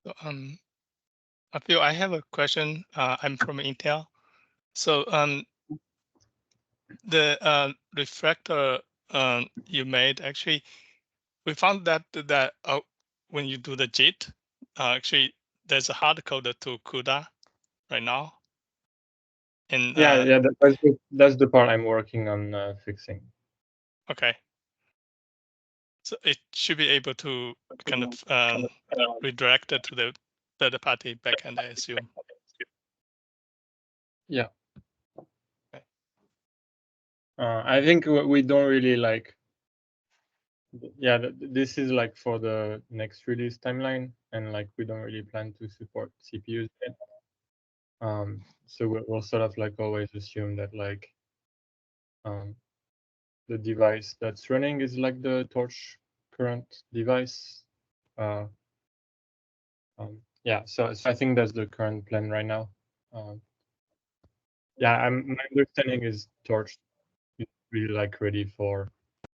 So, I feel I have a question. I'm from Intel. So the refactor you made, actually, we found that when you do the JIT, actually there's a hard code to CUDA right now. And yeah, that's the part I'm working on fixing. okay. So it should be able to kind of redirect it to the third-party backend, I assume. Yeah. Okay. I think we don't really like. Yeah, this is like for the next release timeline, and like we don't really plan to support CPUs yet. So we'll sort of like always assume that like the device that's running is like the torch current device. Yeah, so I think that's the current plan right now. Yeah, my understanding is torch is really like ready for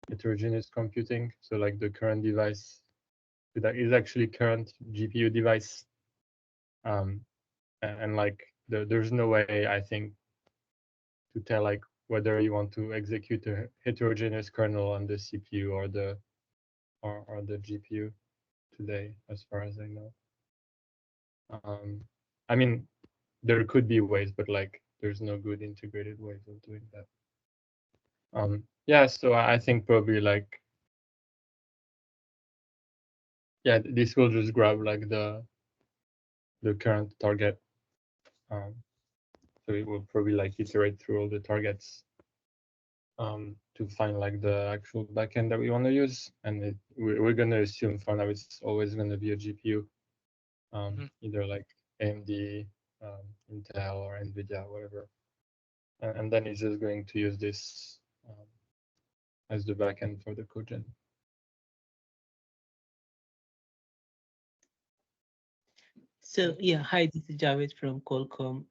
heterogeneous computing. So like the current device that is actually current GPU device. And like there's no way I think to tell like whether you want to execute a heterogeneous kernel on the CPU or the GPU today, as far as I know. I mean, there could be ways, but like there's no good integrated ways of doing that. Yeah, so I think probably like yeah, this will just grab like the current target. So it will probably like iterate through all the targets to find like the actual backend that we want to use, and we're going to assume for now it's always going to be a GPU, either like AMD, Intel, or NVIDIA, whatever, and then it's just going to use this as the backend for the codegen. So yeah, hi, this is Javed from Qualcomm.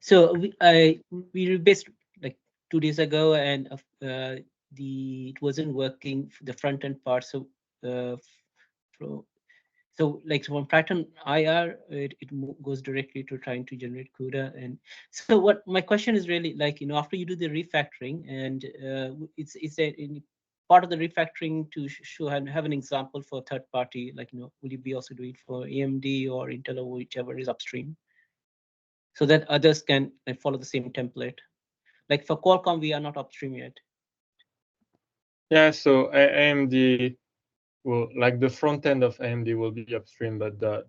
So we based like 2 days ago, and it wasn't working the front end part. So from like from Triton IR, it goes directly to trying to generate CUDA. And so what my question is really like, after you do the refactoring, and it's a in part of the refactoring to show and have an example for third party, like, will you be also doing it for AMD or Intel or whichever is upstream, so that others can follow the same template? Like for Qualcomm, we are not upstream yet. Yeah, so AMD will like the front end of AMD will be upstream, but the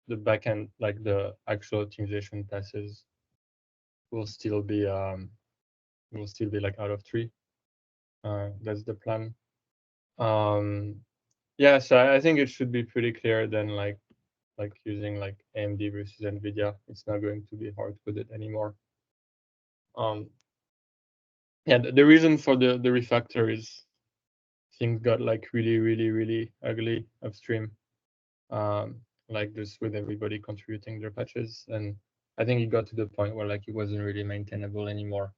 back end, like the actual optimization passes, will still be like out of tree. That's the plan. Yeah, so I think it should be pretty clear then, like using like AMD versus NVIDIA. It's not going to be hard coded anymore. Yeah, the reason for the refactor is things got like really ugly upstream. Like just with everybody contributing their patches, and I think it got to the point where like it wasn't really maintainable anymore.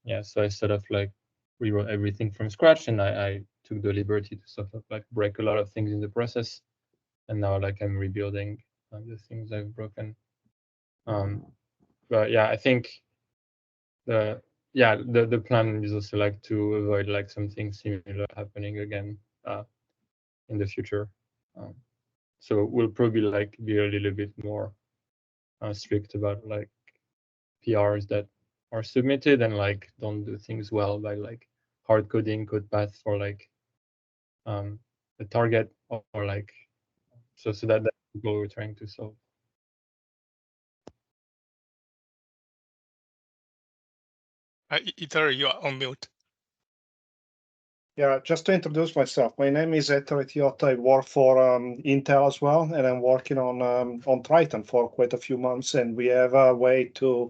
Yeah, so I sort of like rewrote everything from scratch, and I took the liberty to sort of like break a lot of things in the process, and now like I'm rebuilding the things I've broken. But yeah, I think the plan is also like to avoid like something similar happening again in the future. So we'll probably like be a little bit more strict about like PRs that are submitted and like don't do things well by like hard coding code path for like the target, or like so that's the goal we're trying to solve. Either you are on mute. Yeah, just to introduce myself, my name is Ettore Tiotta. I work for Intel as well, and I'm working on Triton for quite a few months. And we have a way to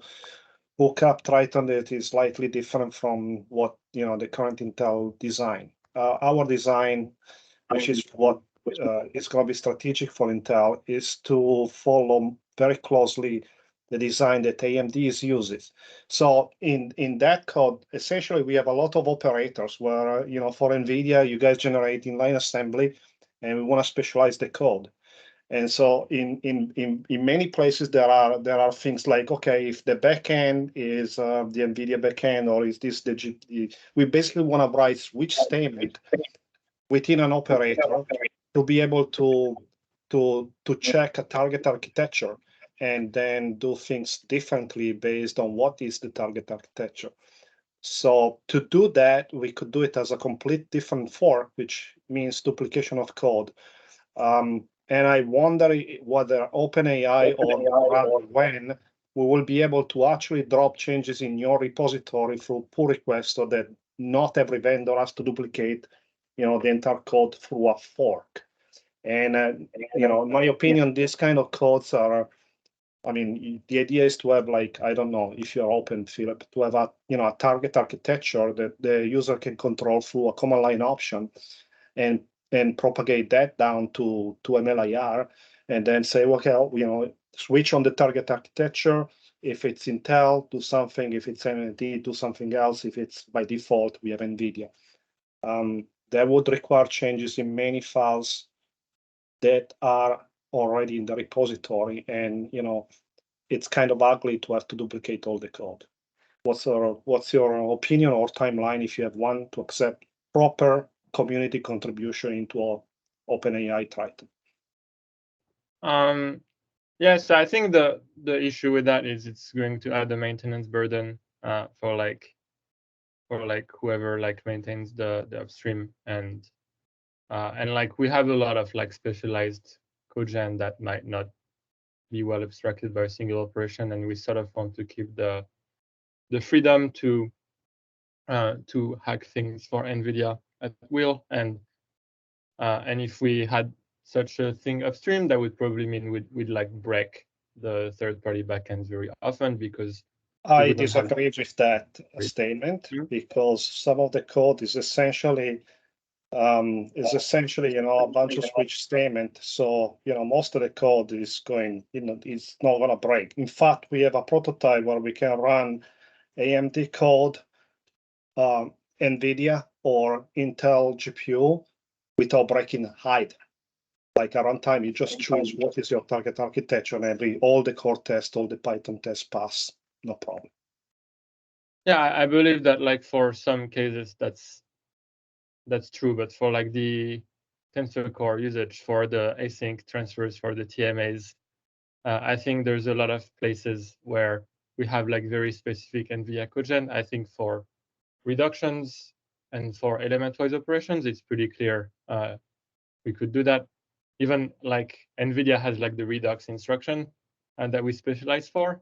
hook up Triton that is slightly different from what the current Intel design. Our design, which is what is going to be strategic for Intel, is to follow very closely the design that AMD uses. So in that code, essentially, we have a lot of operators where, for NVIDIA, you guys generate inline assembly, and we want to specialize the code. And so in many places there are things like, okay, if the backend is the NVIDIA backend, or is this we basically want to write switch statement within an operator to be able to check a target architecture and then do things differently based on what is the target architecture. So to do that, we could do it as a complete different fork, which means duplication of code. And I wonder whether OpenAI or rather when we will be able to actually drop changes in your repository through pull request, so that not every vendor has to duplicate, the entire code through a fork. And in my opinion, these kind of codes are, I mean, the idea is to have, like, I don't know if you're open, Philip, to have a target architecture that the user can control through a command line option, and propagate that down to MLIR, and then say, okay, switch on the target architecture. If it's Intel, do something. If it's AMD, do something else. If it's by default, we have NVIDIA. That would require changes in many files that are already in the repository, and it's kind of ugly to have to duplicate all the code. What's your opinion or timeline, if you have one, to accept proper community contribution into OpenAI Triton? Yeah, so I think the issue with that is it's going to add a maintenance burden for whoever maintains the upstream, and we have a lot of specialized codegen that might not be well abstracted by a single operation, and we sort of want to keep the freedom to hack things for NVIDIA at will, and if we had such a thing upstream, that would probably mean we'd break the third-party backends very often, because I disagree with that statement, because some of the code is essentially a bunch of switch statement. So most of the code is going, it's not going to break. In fact, we have a prototype where we can run AMD code, NVIDIA or Intel GPU without breaking either. Like a runtime, you just choose what is your target architecture, and all the core tests, all the Python tests pass, no problem. Yeah, I believe that for some cases that's true, but for the Tensor Core usage, for the async transfers, for the TMAs, I think there's a lot of places where we have very specific NVIDIA codegen. I think for reductions and for element-wise operations, it's pretty clear we could do that. Even NVIDIA has the Redux instruction that we specialize for,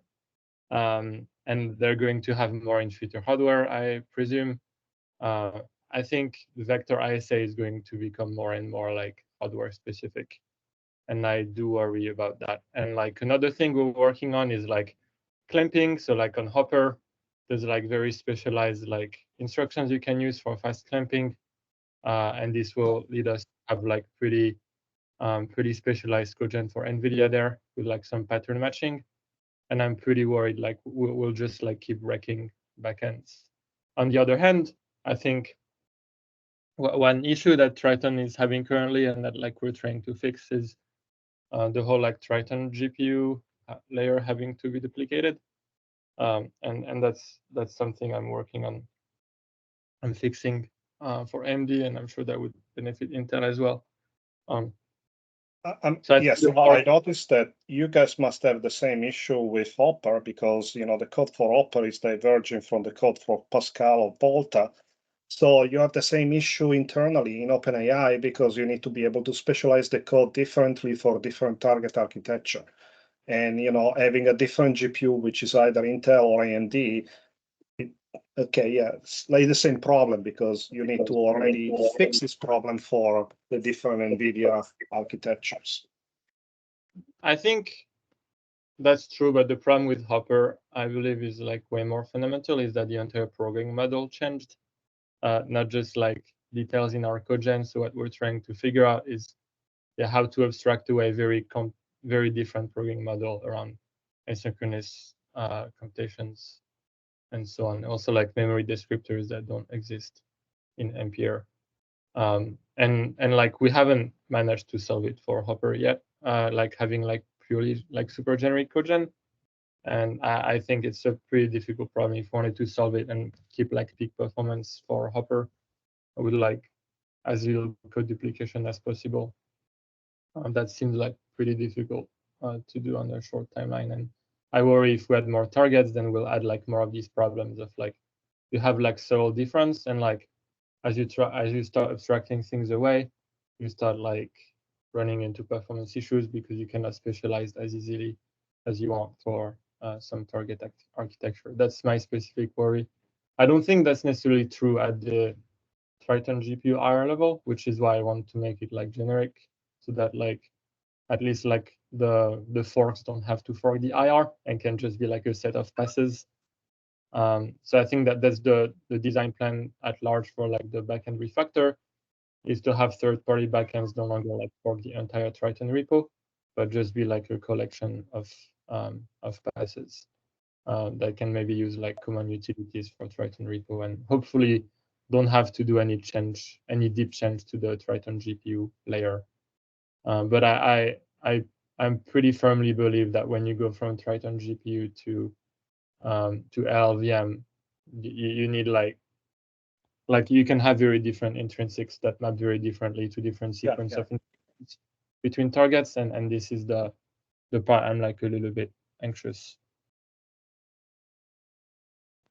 and they're going to have more in future hardware, I presume. I think the vector ISA is going to become more and more hardware specific, and I do worry about that. And another thing we're working on is clamping. So on Hopper, there's very specialized instructions you can use for fast clamping, and this will lead us to have pretty specialized codegen for NVIDIA there, with some pattern matching. And I'm pretty worried we'll just keep wrecking backends. On the other hand, I think one issue that Triton is having currently, and that we're trying to fix, is the whole Triton GPU layer having to be duplicated, and that's something I'm working on. I'm fixing for AMD, and I'm sure that would benefit Intel as well. Yes, I noticed that you guys must have the same issue with Hopper, because the code for Hopper is diverging from the code for Pascal or Volta. So you have the same issue internally in OpenAI, because you need to be able to specialize the code differently for different target architecture. And having a different GPU, which is either Intel or AMD, it's the same problem, because you need to already fix this problem for the different NVIDIA architectures. I think that's true, but the problem with Hopper, I believe, is way more fundamental, is that the entire programming model changed, not just details in our codegen. So what we're trying to figure out is how to abstract away very different programming model around asynchronous computations and so on. Also memory descriptors that don't exist in Ampere. And we haven't managed to solve it for Hopper yet. like having like purely like super generic codegen. And I think it's a pretty difficult problem if you wanted to solve it and keep like peak performance for Hopper with like as little code duplication as possible. That seems like pretty difficult to do on a short timeline. And I worry if we had more targets, then we'll add like more of these problems of like you have like subtle difference, and like as you start abstracting things away, you start like running into performance issues because you cannot specialize as easily as you want for some target architecture. That's my specific worry. I don't think that's necessarily true at the Triton GPU IR level, which is why I want to make it like generic, so that like at least like the forks don't have to fork the IR and can just be like a set of passes. So I think that that's the design plan at large for like the backend refactor, is to have third-party backends no longer like fork the entire Triton repo, but just be like a collection of passes that can maybe use like common utilities for Triton repo, and hopefully don't have to do any deep change to the Triton GPU layer. But I'm pretty firmly believe that when you go from Triton GPU to LLVM, you need like you can have very different intrinsics that map very differently to different sequence of between targets, and this is the part I'm like a little bit anxious.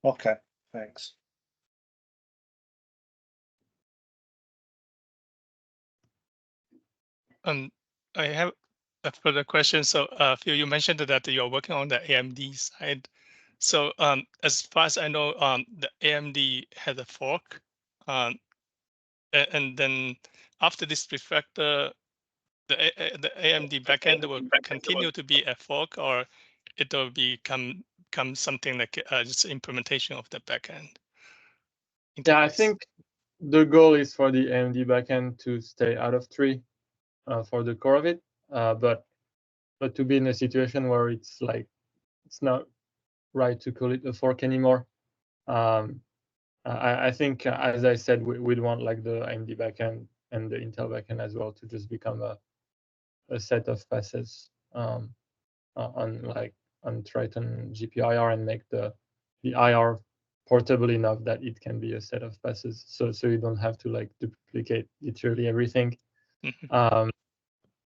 Okay, thanks. I have a further question. So, Phil, you mentioned that you're working on the AMD side. So, as far as I know, the AMD has a fork, and then after this refactor, the AMD backend will continue to be a fork, or it will become something like just implementation of the backend. Yeah, I think the goal is for the AMD backend to stay out of tree for the core of it, but to be in a situation where it's like it's not right to call it a fork anymore. I think, as I said, we'd want like the AMD backend and the Intel backend as well to just become a set of passes on Triton GPU IR, and make the IR portable enough that it can be a set of passes. So you don't have to like duplicate literally everything.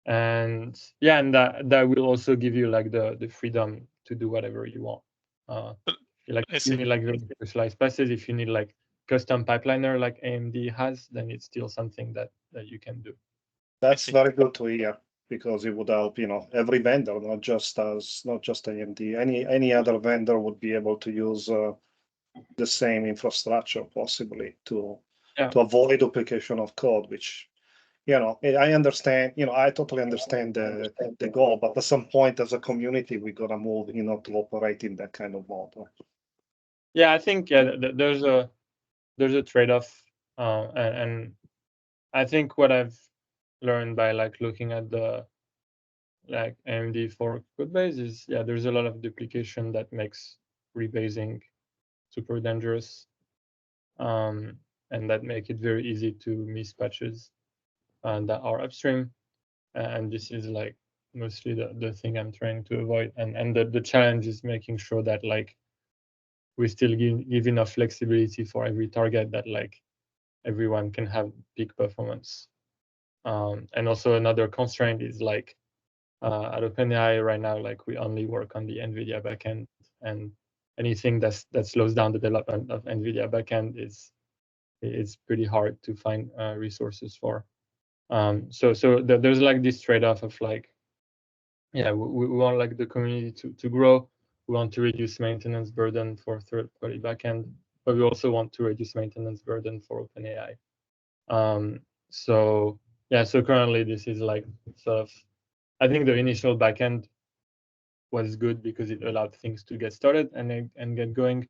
And yeah, and that will also give you like the freedom to do whatever you want. Like you need like very specialized passes. If you need like custom pipeliner like AMD has, then it's still something that you can do. That's very good to hear, because it would help, every vendor, not just AMD. Any other vendor would be able to use the same infrastructure possibly to avoid duplication of code, which I understand, I totally understand the goal, but at some point as a community, we're gonna move, to operate in that kind of model. Yeah, I think there's a trade-off, and I think what I've learned by like looking at the like AMD fork code base is there's a lot of duplication that makes rebasing super dangerous, and that make it very easy to miss patches that are upstream. And this is like mostly the thing I'm trying to avoid. And the challenge is making sure that like we still give enough flexibility for every target that like everyone can have peak performance. And also another constraint is like at OpenAI right now, like we only work on the NVIDIA backend, and anything that slows down the development of NVIDIA backend is pretty hard to find resources for. So there's like this trade-off of like, we want like the community to grow. We want to reduce maintenance burden for third-party backend, but we also want to reduce maintenance burden for OpenAI. So currently this is like sort of, I think the initial backend was good because it allowed things to get started and get going.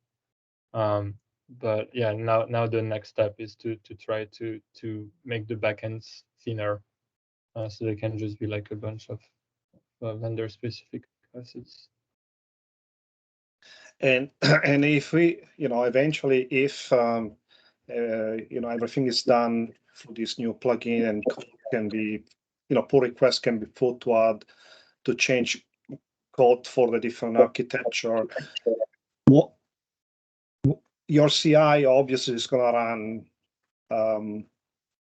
But yeah, now the next step is to try to make the backends thinner, so they can just be like a bunch of vendor specific classes. And if we, eventually, if everything is done for this new plugin and can be, pull requests can be put to change code for the different architecture. Your CI obviously is going to run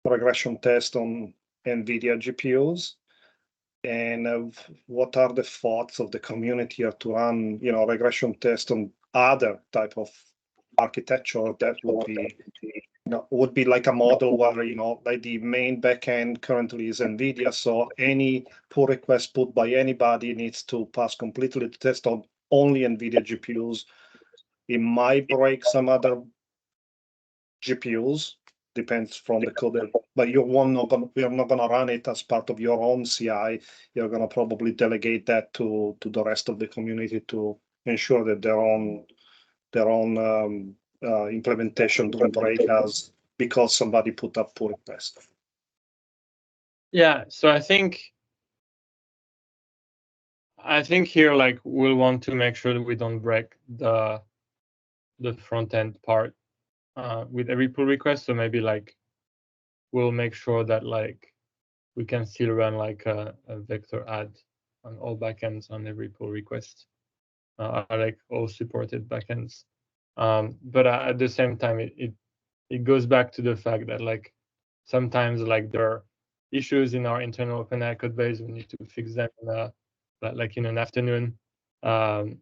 regression test on NVIDIA GPUs. And what are the thoughts of the community to run, regression test on other type of architecture that would be like a model where, like the main backend currently is NVIDIA. So any pull request put by anybody needs to pass completely the test on only NVIDIA GPUs. It might break some other GPUs, depends from the code, but we are not going to run it as part of your own CI. You're going to probably delegate that to the rest of the community to ensure that their own implementation don't break us because somebody put up pull request. Yeah, so I think here, like, we'll want to make sure that we don't break the front end part with every pull request. So maybe like we'll make sure that like we can still run like a vector add on all backends on every pull request, like all supported backends. But at the same time, it goes back to the fact that like sometimes like there are issues in our internal OpenAI code base. We need to fix them like in an afternoon, and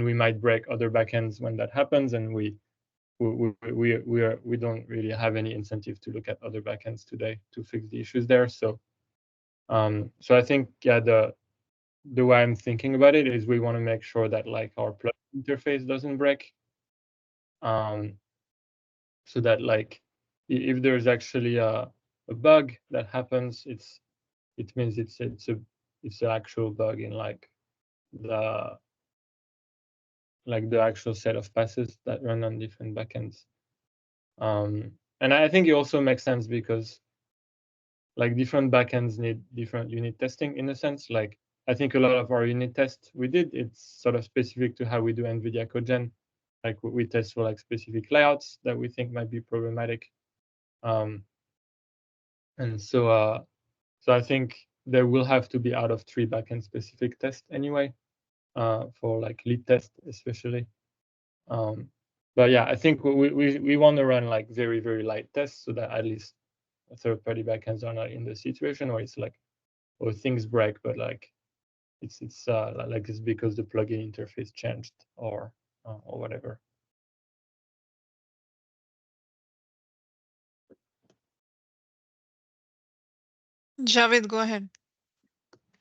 we might break other backends when that happens, and we don't really have any incentive to look at other backends today to fix the issues there. So I think, yeah, the way I'm thinking about it is we want to make sure that like our plugin interface doesn't break, so that like if there's actually a bug that happens, it means it's an actual bug in like the actual set of passes that run on different backends. And I think it also makes sense because like different backends need different unit testing in a sense. Like I think a lot of our unit tests we did, it's sort of specific to how we do NVIDIA CodeGen. Like we test for like specific layouts that we think might be problematic. And so I think there will have to be out of 3 backend specific tests anyway, for like lead test especially. But yeah, I think we want to run like very, very light tests so that at least third-party backends are not in the situation where it's like, oh, things break, but like it's like it's because the plugin interface changed or whatever. Javed, go ahead.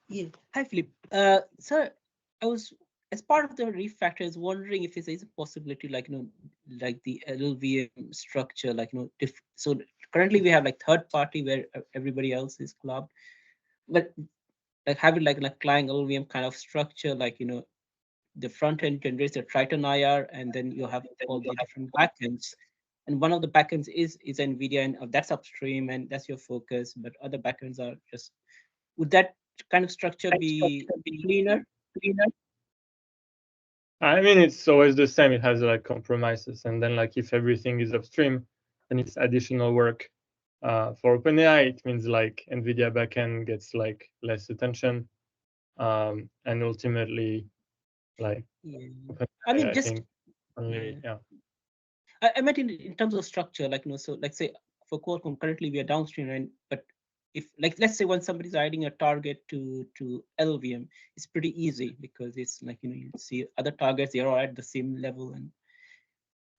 Yeah. Hi, Philip. So I was, as part of the refactor, I was wondering if there is a possibility, like, like the LLVM structure, like, so currently we have like third party where everybody else is clubbed, but like having like a client LLVM kind of structure, like, the front end generates a Triton IR, and then you have all the different backends. And one of the backends is NVIDIA, and that's upstream, and that's your focus. But other backends are just, would that kind of structure be cleaner? I mean, it's always the same. It has like compromises, and then like if everything is upstream, then it's additional work. For OpenAI, it means like NVIDIA backend gets like less attention, and ultimately, like, Yeah. OpenAI, I mean, I just think only, yeah. I meant in terms of structure, like, so like say for Qualcomm, currently we are downstream, and but if like let's say when somebody's adding a target to LVM, it's pretty easy because it's like, you see other targets, they are at the same level.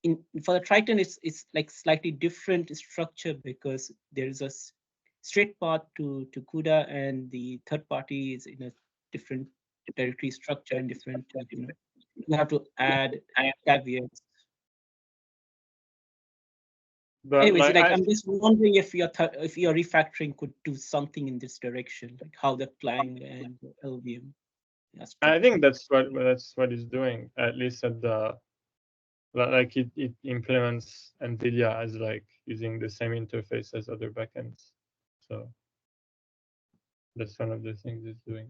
And for the Triton, it's like slightly different structure because there is a straight path to CUDA, and the third party is in a different directory structure and different, you have to add caveats. But Anyways, like I'm just wondering if your refactoring could do something in this direction, like how the Clang and LVM. I think that's what it's doing, at least at the, like it implements NVIDIA as like using the same interface as other backends. So that's one of the things it's doing.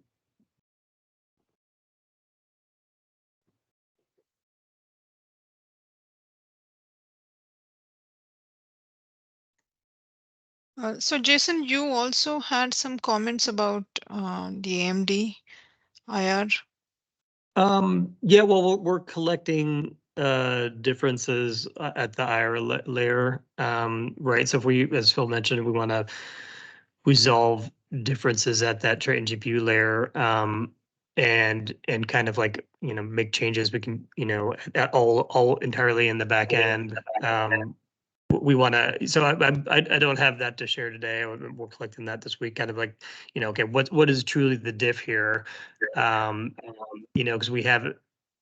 So Jason, you also had some comments about the AMD IR. Yeah, well, we're collecting differences at the IR layer, right? So if we, as Phil mentioned, we want to resolve differences at that Triton GPU layer, and kind of like, you know, make changes. We can, you know, all entirely in the back end. We want to, so I don't have that to share today. We're collecting that this week, kind of like, you know, okay, what is truly the diff here? You know, because we have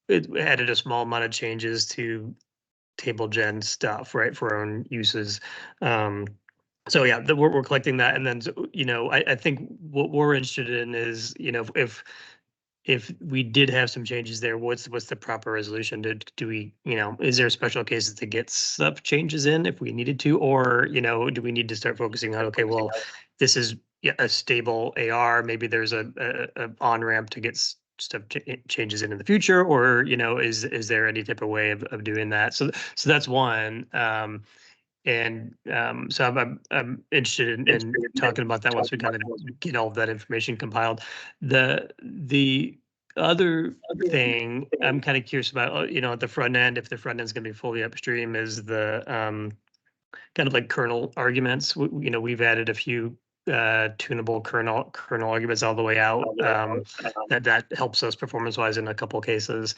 added a small amount of changes to table gen stuff, right, for our own uses. So yeah, we're collecting that, and then, you know, I think what we're interested in is, you know, if we did have some changes there, what's the proper resolution? Do we, you know, is there special cases to get sub changes in if we needed to, or, you know, do we need to start focusing on, okay, well, this is a stable AR, maybe there's a on ramp to get stuff changes in the future, or, you know, is there any type of way of doing that? So that's one. So I'm interested in talking about that once we kind of get all of that information compiled. The other thing I'm kind of curious about, you know, at the front end, if the front end is going to be fully upstream, is the kind of like kernel arguments. You know, we've added a few tunable kernel arguments all the way out. That helps us performance wise in a couple of cases.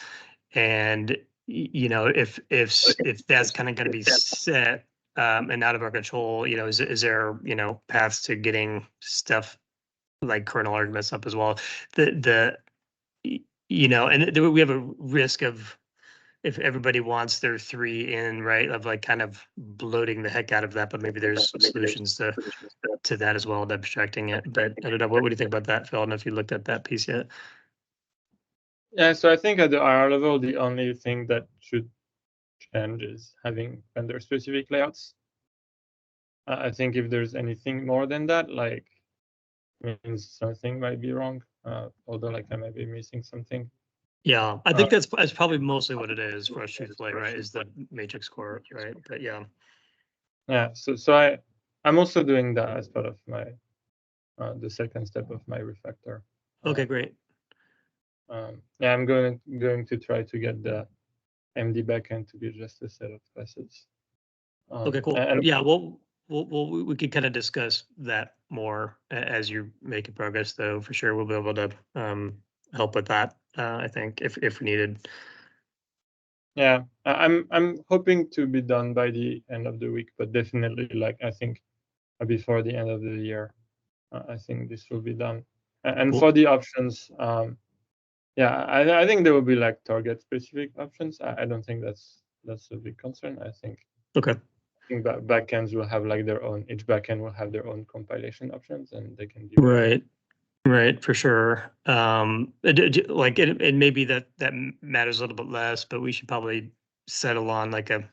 And you know, if that's kind of going to be set and out of our control, you know, is there, you know, paths to getting stuff like kernel arguments up as well? You know, and we have a risk of, if everybody wants their 3 in, right, of like kind of bloating the heck out of that, but maybe there's solutions to that as well, to abstracting it. But I don't know, what do you think about that, Phil? I don't know if you looked at that piece yet. Yeah, so I think at the IR level, the only thing that should change is having vendor-specific layouts. I think if there's anything more than that, like, means something might be wrong, although like I might be missing something. Yeah, I think that's probably mostly what it is for us, truthfully, right? Is the matrix core, right? But yeah. Yeah, so I'm also doing that as part of my the second step of my refactor. Okay, great. Yeah, I'm going to try to get the MD backend to be just a set of classes. Okay, cool. And yeah, we could kind of discuss that more as you're making progress, though. For sure, we'll be able to help with that. I think if needed. Yeah, I'm hoping to be done by the end of the week, but definitely, like, I think before the end of the year, I think this will be done. And Cool. for the options, yeah, I think there will be like target specific options. I don't think that's a big concern. I think Okay. Backends will have like their own. Each backend will have their own compilation options, and they can be Right, for sure. Like it maybe that matters a little bit less, but we should probably settle on like a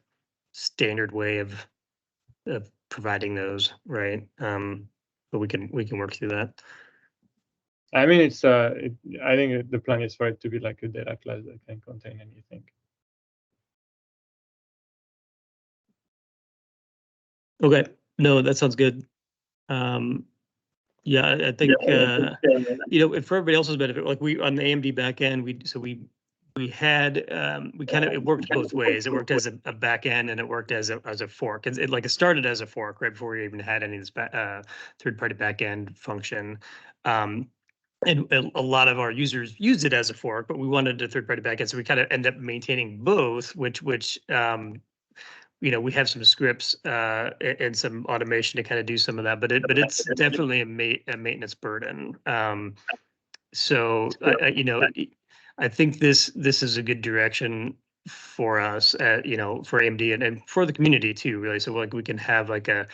standard way of providing those, right? But we can work through that. I mean, it's I think the plan is for it to be like a data class that can contain anything. Okay, no, that sounds good. Yeah, I think you know, for everybody else's benefit, like we on the AMD backend, we had we kind of, it worked both ways. It worked as a back end, and it worked as a fork. It started as a fork right before we even had any of this third-party backend function. And a lot of our users use it as a fork, but we wanted a third-party backend, so we kind of end up maintaining both, which you know, we have some scripts and some automation to kind of do some of that, but it's definitely a maintenance burden. So you know, I think this is a good direction for us, you know, for AMD and for the community too, really. So like we can have like a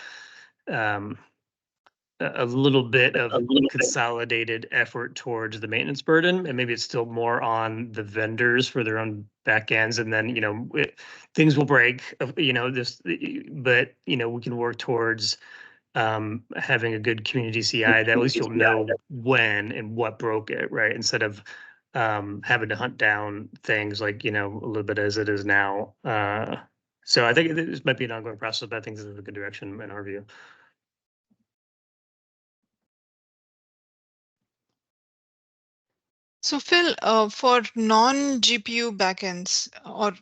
little bit of consolidated effort towards the maintenance burden, and maybe it's still more on the vendors for their own backends, and then, you know, things will break, you know, but you know, we can work towards having a good community CI that at least you'll know when and what broke it, right? Instead of having to hunt down things like, you know, a little bit as it is now. So I think this might be an ongoing process, but I think this is a good direction in our view. So Phil, for non-GPU backends, or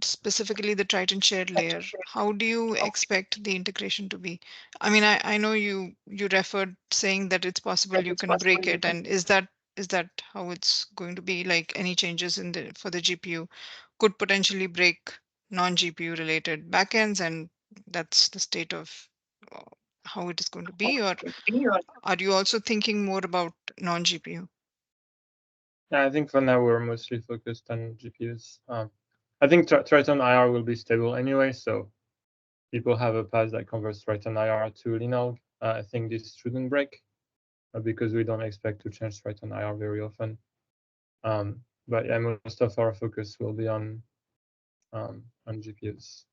specifically the Triton shared layer, how do you expect the integration to be? I mean, I know you referred saying that it's possible you can break it, and is that how it's going to be? Like any changes in the for the GPU could potentially break non-GPU related backends, and that's the state of uh, how it is going to be, or are you also thinking more about non-GPU? Yeah, I think for now we're mostly focused on GPUs. I think Triton IR will be stable anyway, so people have a path that converts Triton IR to Linux. I think this shouldn't break because we don't expect to change Triton IR very often. But yeah, most of our focus will be on GPUs.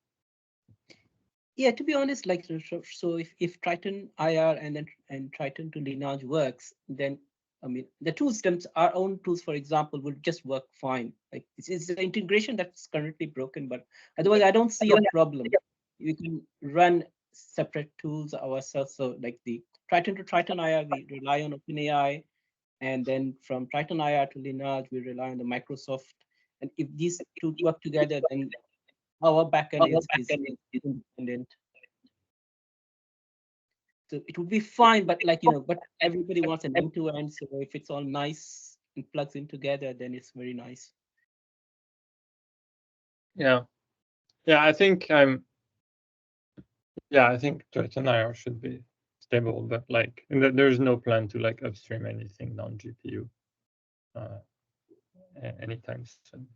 Yeah, to be honest, like so if Triton IR and Triton to Lineage works, then I mean the two systems, our own tools, for example, would just work fine. Like it's the integration that's currently broken, but otherwise I don't see a problem. We can run separate tools ourselves. So like the Triton to Triton IR, we rely on OpenAI, and then from Triton IR to Lineage, we rely on the Microsoft. And if these two work together, then our backend is independent. So it would be fine, but like, but everybody wants an end-to-end. So if it's all nice and plugs in together, then it's very nice. Yeah. I think I think Triton IR should be stable, but like there's no plan to like upstream anything non-GPU anytime soon.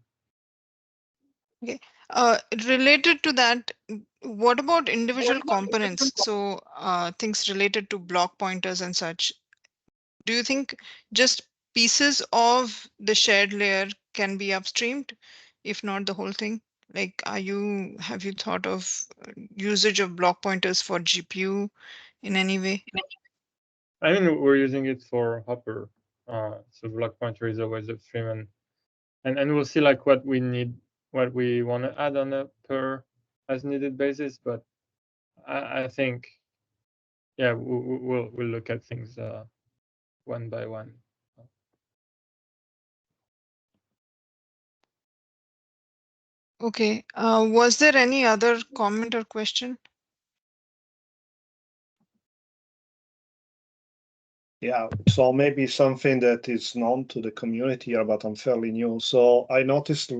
Okay. Related to that, what about individual components? So things related to block pointers and such. Do you think just pieces of the shared layer can be upstreamed, if not the whole thing? Like, have you thought of usage of block pointers for GPU in any way? I mean, we're using it for Hopper, so block pointer is always upstream, and we'll see like what we need, what we want to add on a per as needed basis. But I think, yeah, we'll look at things one by one. Okay. Was there any other comment or question? Yeah, so maybe something that is known to the community here, but I'm fairly new. So I noticed,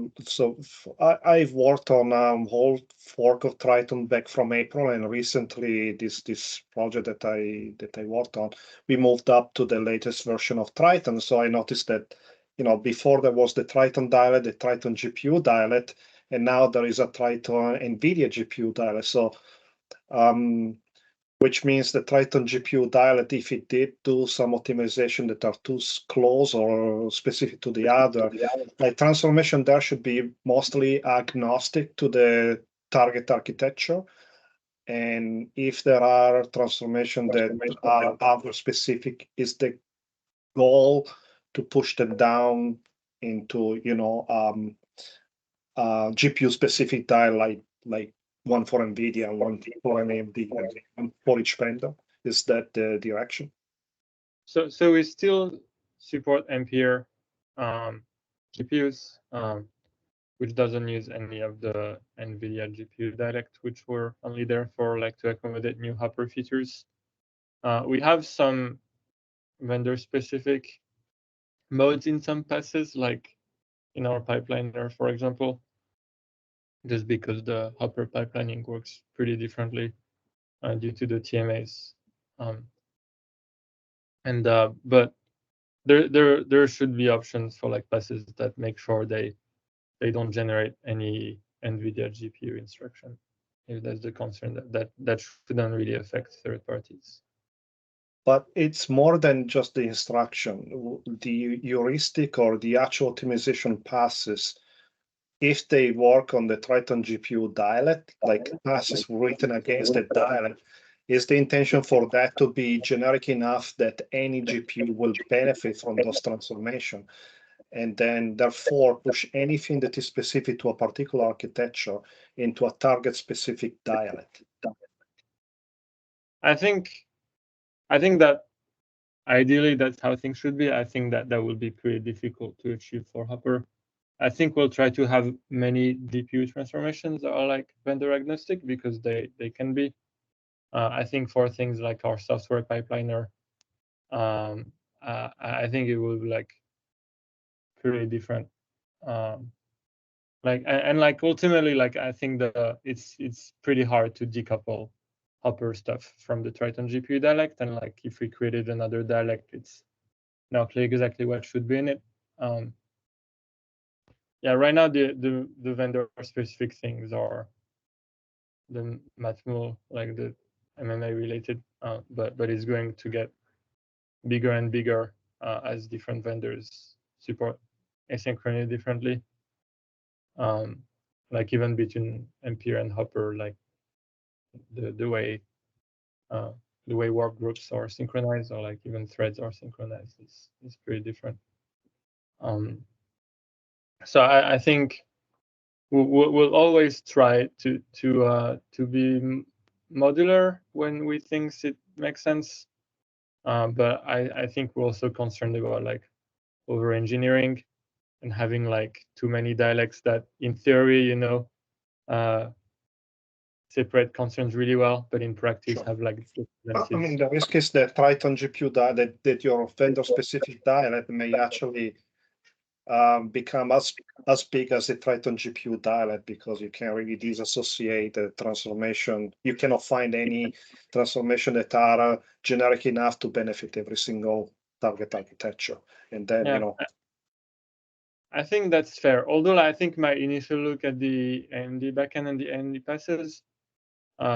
I've worked on whole fork of Triton back from April, and recently this project that I worked on, we moved up to the latest version of Triton. So I noticed that, before there was the Triton dialect, the Triton GPU dialect, and now there is a Triton NVIDIA GPU dialect. So which means the Triton GPU dialect, if it did do some optimization that are too close or specific to the other, like transformation there should be mostly agnostic to the target architecture. And if there are transformations that are other specific, is the goal to push them down into, GPU specific dial like one for NVIDIA, one for AMD, and one for each vendor. Is that the direction? So we still support Ampere GPUs, which doesn't use any of the NVIDIA GPU direct, which were only there for like to accommodate new Hopper features. We have some vendor-specific modes in some passes, like in our pipeliner, for example, just because the Hopper pipelining works pretty differently due to the TMAs. But there should be options for like passes that make sure they don't generate any NVIDIA GPU instruction. If that's the concern, that shouldn't really affect third parties. But it's more than just the instruction. The heuristic or the actual optimization passes, if they work on the Triton GPU dialect, like passes written against the dialect, is the intention for that to be generic enough that any GPU will benefit from those transformations, and then therefore push anything that is specific to a particular architecture into a target specific dialect? I think that ideally that's how things should be. I think that will be pretty difficult to achieve for Hopper. I think we'll try to have many GPU transformations that are like vendor agnostic because they can be. I think for things like our software pipeliner, I think it will be like pretty different. Like and like ultimately, like I think it's pretty hard to decouple Hopper stuff from the Triton GPU dialect, and like if we created another dialect, it's not clear exactly what should be in it. Yeah, right now the vendor specific things are the Matmul, like the MMA related, but it's going to get bigger and bigger as different vendors support asynchrony differently. Like even between Ampere and Hopper, like the way work groups are synchronized, or like even threads are synchronized, is pretty different. So I think we'll always try to be modular when we think it makes sense, but I think we're also concerned about like over engineering and having like too many dialects that in theory, you know, separate concerns really well, but in practice Sure. have like I mean, the risk is that Triton GPU dialect, that your vendor specific dialect may actually become as big as the Triton GPU dialect, because you can really disassociate the transformation. You cannot find any transformation that are generic enough to benefit every single target architecture. And then, Yeah, you know, I think that's fair. Although I think my initial look at the AMD backend and the AMD passes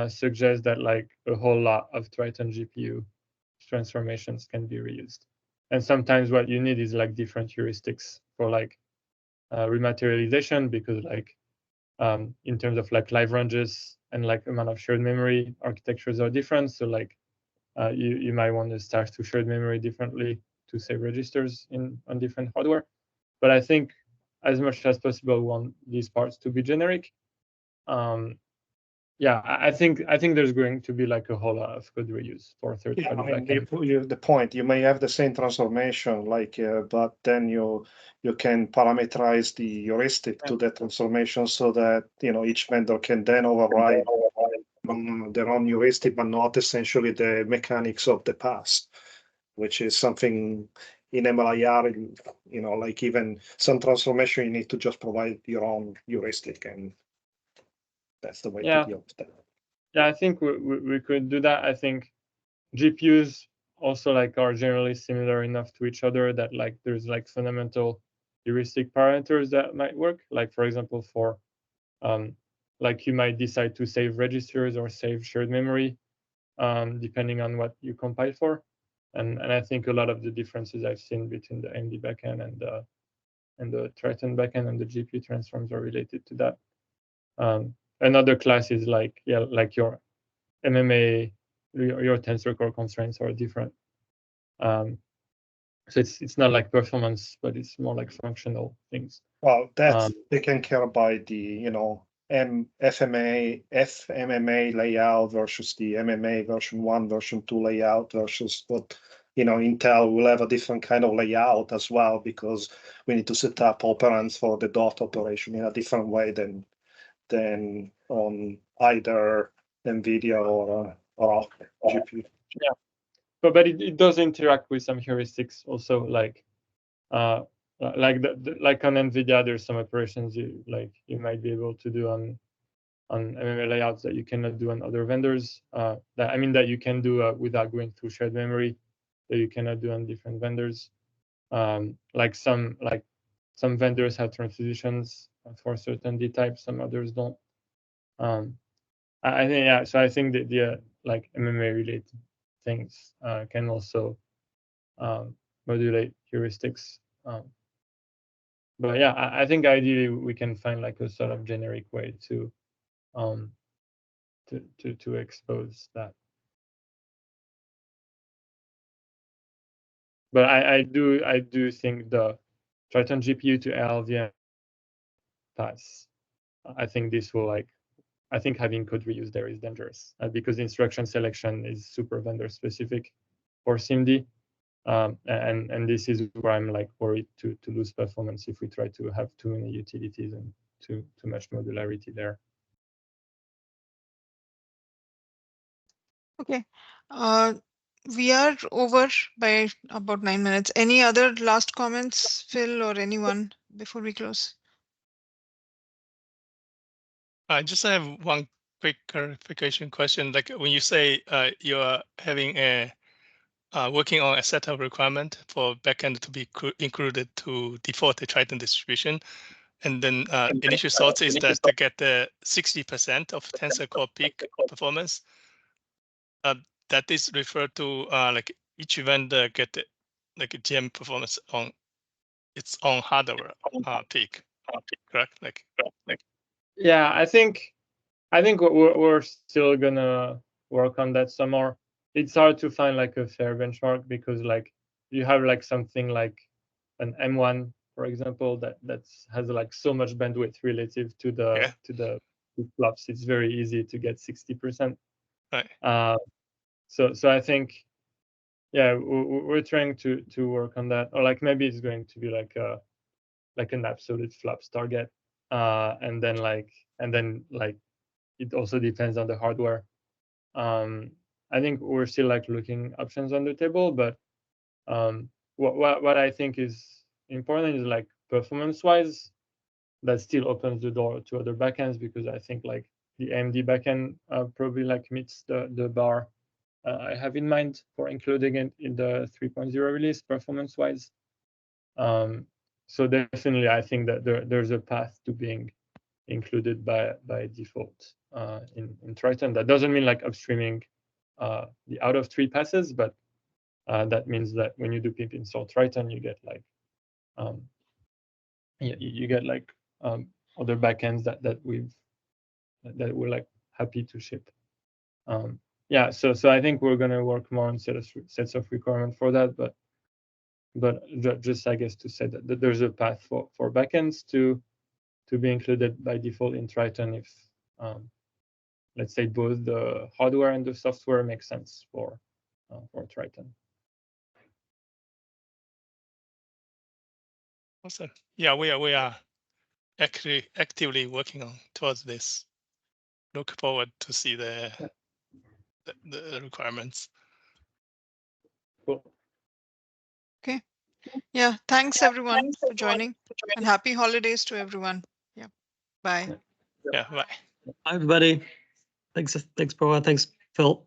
suggests that like a whole lot of Triton GPU transformations can be reused. And sometimes what you need is like different heuristics for like rematerialization, because like in terms of like live ranges and like amount of shared memory, architectures are different. So like you might want to start to shared memory differently to save registers on different hardware. But I think as much as possible, we want these parts to be generic. Yeah, I think there's going to be like a whole lot of code reuse for third-party backend. the point, you may have the same transformation, like, but then you can parameterize the heuristic to that transformation, so that, you know, each vendor can then override their own heuristic, but not essentially the mechanics of the past, which is something in MLIR, you know, like even some transformation, you need to just provide your own heuristic, and that's the way to deal with that. Yeah, I think we could do that. I think GPUs also like are generally similar enough to each other that like there's like fundamental heuristic parameters that might work. Like for example, for like you might decide to save registers or save shared memory, depending on what you compile for. And I think a lot of the differences I've seen between the AMD backend and the Triton backend and the GPU transforms are related to that. Another class is like, yeah, like your MMA, your tensor core constraints are different. So it's not like performance, but it's more like functional things. Well, that's taken care by the, you know, FMMA layout versus the MMA version 1, version 2 layout versus what, you know, Intel will have a different kind of layout as well, because we need to set up operands for the dot operation in a different way than on either NVIDIA or GPU. Yeah, but it does interact with some heuristics also, like like on NVIDIA, there's some operations you might be able to do on MMA layouts that you cannot do on other vendors. That you can do without going through shared memory, that you cannot do on different vendors. Like some vendors have transitions for certain D types, some others don't. I think, yeah. So I think that the like MMA related things can also modulate heuristics. But yeah, I think ideally we can find like a sort of generic way to expose that. But I do think the Triton GPU to LLVM pass. I think this will I think having code reuse there is dangerous because instruction selection is super vendor specific for SIMD. And this is where I'm like worried to lose performance if we try to have too many utilities and too much modularity there. Okay. We are over by about 9 minutes. Any other last comments, Phil, or anyone before we close? I just have one quick clarification question. Like when you say you are having a working on a set of requirement for backend to be included to default the Triton distribution, and then initial thoughts is that to get the 60% of Tensor Core peak performance. That is referred to like each vendor get the, like a GM performance on its own hardware peak, correct? Like yeah, I think we're still gonna work on that some more. It's hard to find like a fair benchmark because like you have like something like an M1, for example, that has like so much bandwidth relative to the flops. It's very easy to get 60%. Right. So I think, yeah, we're trying to work on that, or like maybe it's going to be like an absolute flops target, and then it also depends on the hardware. I think we're still like looking options on the table, but what I think is important is like performance-wise, that still opens the door to other backends, because I think like the AMD backend probably like meets the bar I have in mind for including it in the 3.0 release performance-wise. So definitely, I think that there's a path to being included by default in Triton. That doesn't mean like upstreaming the out of tree passes, but that means that when you do pip install Triton, you get like you get like other backends that we're like happy to ship. Yeah, so I think we're gonna work more on sets of requirement for that, but just I guess to say that there's a path for backends to be included by default in Triton if let's say both the hardware and the software make sense for Triton. Awesome. Yeah, we are actually actively working on towards this. Look forward to see the requirements. Cool. Okay. Yeah. Thanks everyone for joining, and happy holidays to everyone. Yeah. Bye. Yeah, bye. Hi, everybody. Thanks, Boa. Thanks, Phil.